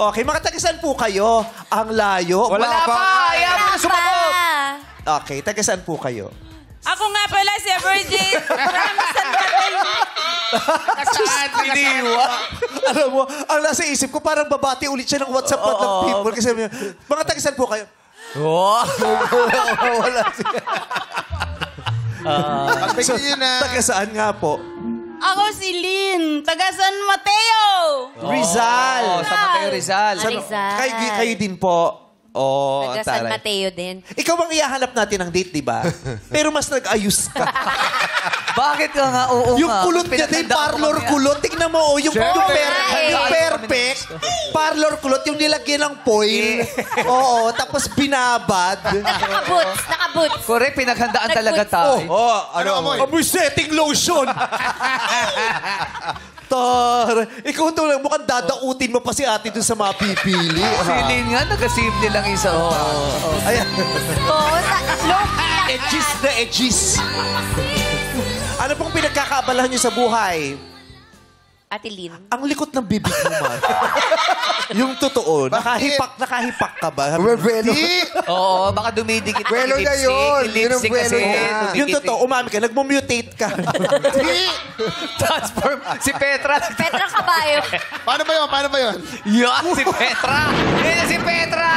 Okay, mga taga-saan po kayo? Ang layo. Wala pa! Ayaw mo na sumagot! Okay, taga-saan po kayo? Ako nga pala si Virgin from San Mateo. Saan iniwa? Alam mo, ang nasa isip ko, parang babati ulit siya ng WhatsApp ng people. Kasi sabi niya, mga taga-saan po kayo? Oh. Wala siya. So, taga-saan nga po? Ako si Lynn, taga San Mateo. Rizal. Oh, sa Mateo Rizal. Rizal. Kayo din po. Oh, Taga San taray. Mateo din. Ikaw ang ihahanap natin ng date, di ba? Pero mas nag-ayos ka. Bakit ka nga? Oo Yung nga. kulot niya din, parlor kulot. Tignan mo, yung perfect. Parlor kulot, yung nilagyan ng foil. Oo, tapos binabad. Nakaboots, nakaboots. Correct, pinaghandaan talaga tayo. Ano amoy? Amoy setting lotion. Ikaw ito lang, mukhang dadautin mo pa si ate dun sa mga pipili. Silin nga, nagasimple lang isa. Ayan. Oo, low-key lang. Edgis na edgis. Ano pong pinagkakaabalahan niyo sa buhay? Ate Lynn. Ang likot ng bibig mo, man. Yung totoo, nakahipak ka ba? Oo, baka dumidikit yung Bueno na yun. Yun ang lipstick bueno kasi. na. Yung totoo, umami ka, nagmumutate ka. Transform. Si Petra. Petra Caballo. Paano ba yun? Yan, si Petra. Yan si Petra.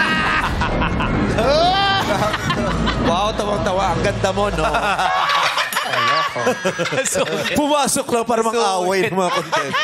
Wow, tawang-tawa. Ang ganda mo, no? Pumasok lang para mang-away ng mga content.